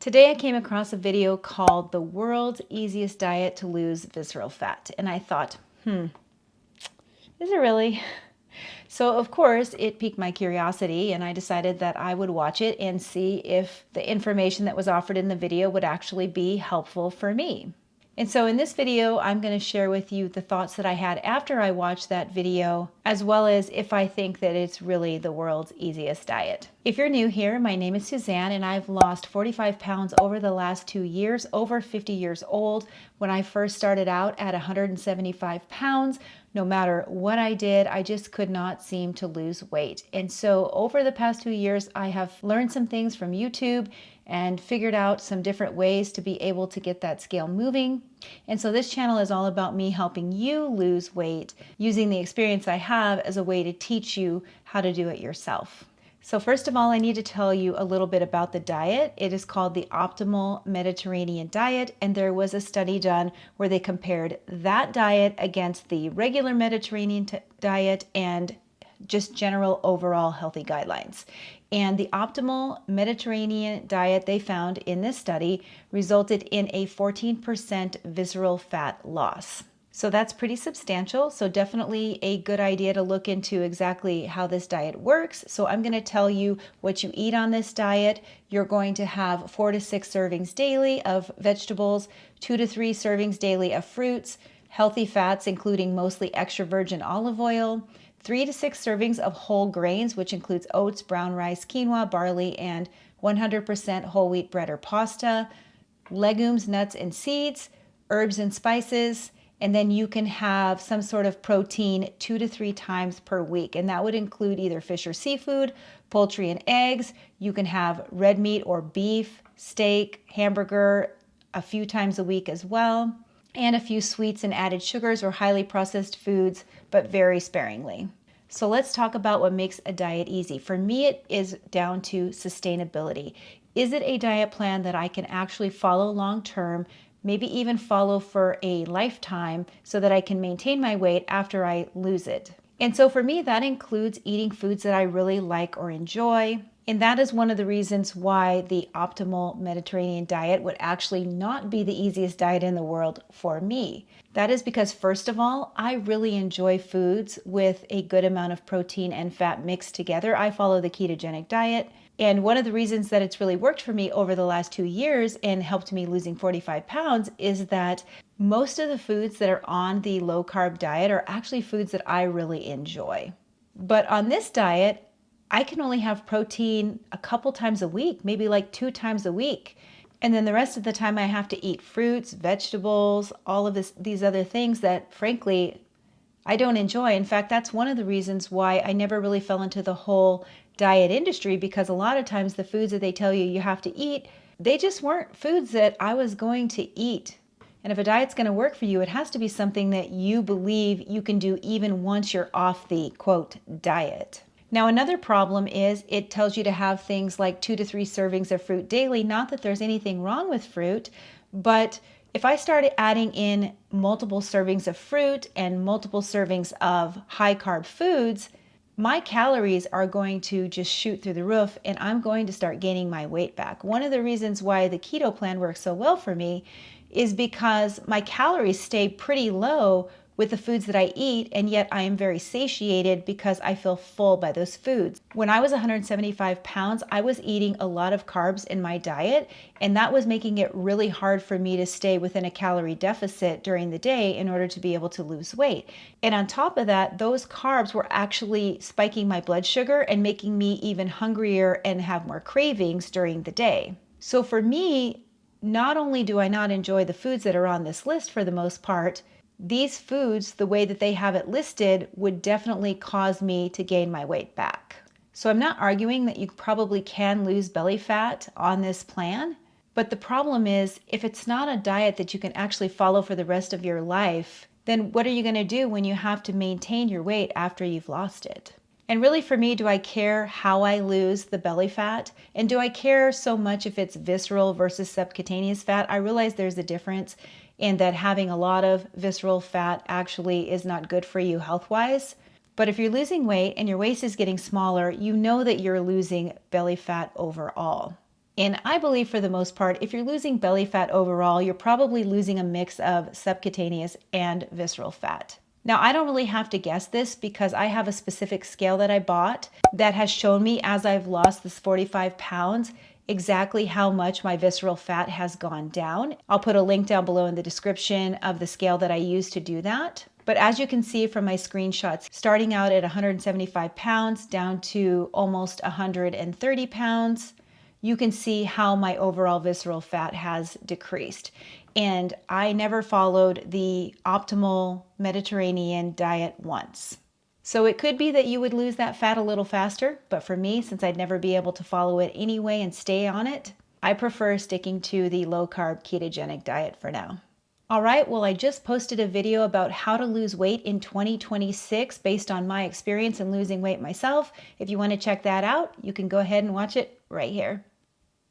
Today I came across a video called The World's Easiest Diet to Lose Visceral Fat, and I thought, is it really? So of course it piqued my curiosity, and I decided that I would watch it and see if the information that was offered in the video would actually be helpful for me. And so in this video, I'm going to share with you the thoughts that I had after I watched that video, as well as if I think that it's really the world's easiest diet. If you're new here, my name is Suzanne, and I've lost 45 pounds over the last 2 years, over 50 years old. When I first started out at 175 pounds, no matter what I did, I just could not seem to lose weight. And so over the past 2 years, I have learned some things from YouTube and figured out some different ways to be able to get that scale moving. And so this channel is all about me helping you lose weight using the experience I have as a way to teach you how to do it yourself. So first of all, I need to tell you a little bit about the diet. It is called the Optimal Mediterranean Diet, and there was a study done where they compared that diet against the regular Mediterranean diet and just general overall healthy guidelines. And the optimal Mediterranean diet they found in this study resulted in a 14% visceral fat loss. So that's pretty substantial. So definitely a good idea to look into exactly how this diet works. So I'm going to tell you what you eat on this diet. You're going to have 4 to 6 servings daily of vegetables, 2 to 3 servings daily of fruits, healthy fats, including mostly extra virgin olive oil, 3 to 6 servings of whole grains, which includes oats, brown rice, quinoa, barley, and 100% whole wheat bread or pasta, legumes, nuts, and seeds, herbs and spices, and then you can have some sort of protein 2 to 3 times per week. And that would include either fish or seafood, poultry and eggs. You can have red meat or beef, steak, hamburger a few times a week as well, and a few sweets and added sugars or highly processed foods, but very sparingly. So let's talk about what makes a diet easy. For me, it is down to sustainability. Is it a diet plan that I can actually follow long term, maybe even follow for a lifetime so that I can maintain my weight after I lose it? And so for me, that includes eating foods that I really like or enjoy. And that is one of the reasons why the optimal Mediterranean diet would actually not be the easiest diet in the world for me. That is because, first of all, I really enjoy foods with a good amount of protein and fat mixed together. I follow the ketogenic diet. And one of the reasons that it's really worked for me over the last 2 years and helped me losing 45 pounds is that most of the foods that are on the low carb diet are actually foods that I really enjoy. But on this diet, I can only have protein a couple times a week, maybe like 2 times a week. And then the rest of the time I have to eat fruits, vegetables, all of these other things that frankly I don't enjoy. In fact, that's one of the reasons why I never really fell into the whole diet industry, because a lot of times the foods that they tell you have to eat, they just weren't foods that I was going to eat. And if a diet's going to work for you, it has to be something that you believe you can do even once you're off the quote diet. Now, another problem is it tells you to have things like 2 to 3 servings of fruit daily. Not that there's anything wrong with fruit, but if I started adding in multiple servings of fruit and multiple servings of high carb foods, my calories are going to just shoot through the roof and I'm going to start gaining my weight back. One of the reasons why the keto plan works so well for me is because my calories stay pretty low with the foods that I eat, and yet I am very satiated because I feel full by those foods. When I was 175 pounds, I was eating a lot of carbs in my diet, and that was making it really hard for me to stay within a calorie deficit during the day in order to be able to lose weight. And on top of that, those carbs were actually spiking my blood sugar and making me even hungrier and have more cravings during the day. So for me, not only do I not enjoy the foods that are on this list for the most part, these foods, the way that they have it listed, would definitely cause me to gain my weight back. So I'm not arguing that you probably can lose belly fat on this plan, but the problem is if it's not a diet that you can actually follow for the rest of your life, then what are you going to do when you have to maintain your weight after you've lost it? And really for me, do I care how I lose the belly fat? And do I care so much if it's visceral versus subcutaneous fat? I realize there's a difference in that having a lot of visceral fat actually is not good for you health-wise. But if you're losing weight and your waist is getting smaller, you know that you're losing belly fat overall. And I believe for the most part, if you're losing belly fat overall, you're probably losing a mix of subcutaneous and visceral fat. Now, I don't really have to guess this because I have a specific scale that I bought that has shown me as I've lost this 45 pounds, exactly how much my visceral fat has gone down. I'll put a link down below in the description of the scale that I used to do that. But as you can see from my screenshots, starting out at 175 pounds down to almost 130 pounds, you can see how my overall visceral fat has decreased. And I never followed the optimal Mediterranean diet once. So it could be that you would lose that fat a little faster, but for me, since I'd never be able to follow it anyway and stay on it, I prefer sticking to the low-carb ketogenic diet for now. All right, well, I just posted a video about how to lose weight in 2026 based on my experience in losing weight myself. If you want to check that out, you can go ahead and watch it right here.